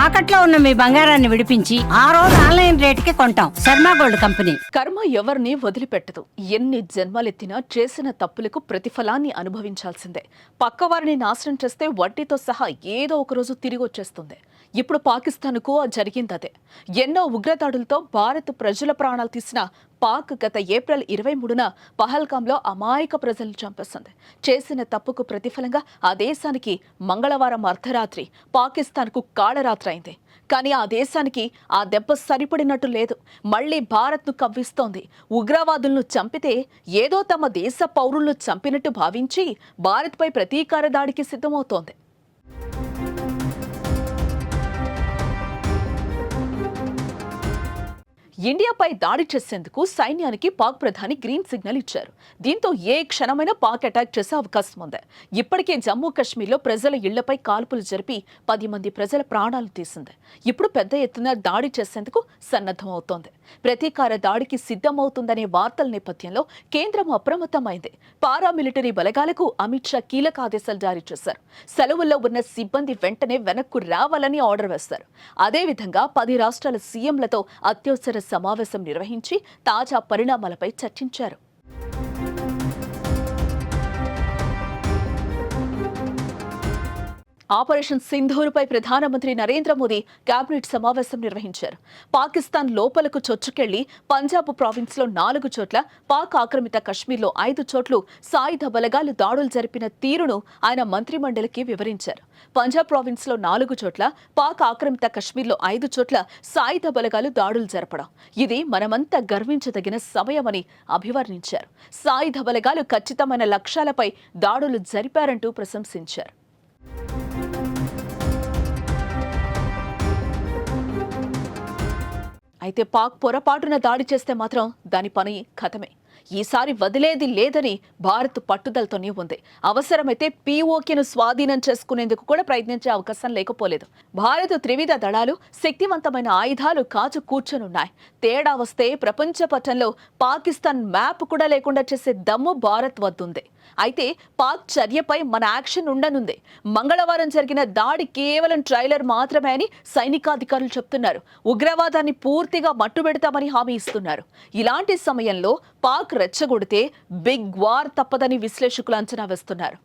తాకట్లో ఉన్న మీ బంగారాన్ని విడిపించి ఆ రోజు ఆన్లైన్ రేటుకి కొంటాం. Sharma gold company. కర్మ ఎవరిని వదిలిపెట్టదు. ఎన్ని జన్మలెత్తినా చేసిన తప్పులకు ప్రతిఫలాన్ని అనుభవించాల్సిందే. పక్కవారిని నాశనం చేస్తే వడ్డీతో సహా ఏదో ఒక రోజు తిరిగి వచ్చేస్తుంది. ఇప్పుడు పాకిస్తాన్కు జరిగిందదే. ఎన్నో ఉగ్రదాడులతో భారత్ ప్రజల ప్రాణాలు తీసిన పాక్ గత ఏప్రిల్ 23న పహల్గాంలో అమాయక ప్రజలను చంపేసింది. చేసిన తప్పుకు ప్రతిఫలంగా ఆ దేశానికి మంగళవారం అర్ధరాత్రి, పాకిస్తాన్కు కాళరాత్రి అయింది. కానీ ఆ దేశానికి ఆ దెబ్బ సరిపడినట్టు లేదు. మళ్లీ భారత్ను కవ్విస్తోంది. ఉగ్రవాదులను చంపితే ఏదో తమ దేశ పౌరులను చంపినట్టు భావించి భారత్పై ప్రతీకార దాడికి సిద్ధమవుతోంది. ఇండియాపై దాడి చేసేందుకు సైన్యానికి పాక్ ప్రధాని గ్రీన్ సిగ్నల్ ఇచ్చారు. దీంతో ఏ క్షణమైనా పాక్ అటాక్ చేసే అవకాశం ఉంది. ఇప్పటికే జమ్మూ కాశ్మీర్లో ప్రజల ఇళ్లపై కాల్పులు జరిపి 10 మంది ప్రజల ప్రాణాలు తీసింది. ఇప్పుడు పెద్ద ఎత్తున దాడి చేసేందుకు సన్నద్ధమవుతోంది. ప్రతీకార దాడికి సిద్ధమవుతుందనే వార్తల నేపథ్యంలో కేంద్రం అప్రమత్తమైంది. పారామిలిటరీ బలగాలకు అమిత్ షా కీలక ఆదేశాలు జారీ చేశారు. సెలవుల్లో ఉన్న సిబ్బంది వెంటనే వెనక్కు రావాలని ఆర్డర్ వేశారు. అదేవిధంగా 10 రాష్ట్రాల సీఎంలతో అత్యవసర సమావేశం నిర్వహించి తాజా పరిణామాలపై చర్చించారు. ఆపరేషన్ సింధూర్పై ప్రధానమంత్రి నరేంద్ర మోదీ కేబినెట్ సమావేశం నిర్వహించారు. పాకిస్తాన్ లోపలకు చొచ్చుకెళ్లి పంజాబ్ ప్రావిన్స్లో 4 చోట్ల, పాక్ ఆక్రమిత కశ్మీర్లో 5 చోట్ల సాయుధ బలగాలు దాడులు జరిపిన తీరును ఆయన మంత్రిమండలికి వివరించారు. పంజాబ్ ప్రావిన్స్లో 4 చోట్ల, పాక్ ఆక్రమిత కశ్మీర్లో 5 చోట్ల సాయుధ బలగాలు దాడులు జరపడం ఇది మనమంతా గర్వించదగిన సమయమని అభివర్ణించారు. సాయుధ బలగాలు ఖచ్చితమైన లక్ష్యాలపై దాడులు జరిపారంటూ ప్రశంసించారు. అయితే పాక్ పొరపాటున దాడి చేస్తే మాత్రం దాని పని ఖతమే. ఈసారి వదిలేది లేదని భారత్ పట్టుదలతోనే ఉంది. అవసరమైతే పీఓకేను స్వాధీనం చేసుకునేందుకు కూడా ప్రయత్నించే అవకాశం లేకపోలేదు. భారత్ త్రివిధ దళాలు, శక్తివంతమైన ఆయుధాలు కాచు కూర్చొనున్నాయి. తేడా వస్తే ప్రపంచ పటంలో పాకిస్తాన్ మ్యాప్ కూడా లేకుండా చేసే దమ్ము భారత్ వద్దుంది. అయితే పాక్ చర్యపై మన యాక్షన్ ఉండనుంది. మంగళవారం జరిగిన దాడి కేవలం ట్రైలర్ మాత్రమే అని సైనికాధికారులు చెప్తున్నారు. ఉగ్రవాదాన్ని పూర్తిగా మట్టుబెడతామని హామీ ఇస్తున్నారు. ఇలాంటి సమయంలో పాక్ రెచ్చగొడితే బిగ్ వార్ తప్పదని విశ్లేషకులు అంచనా వేస్తున్నారు.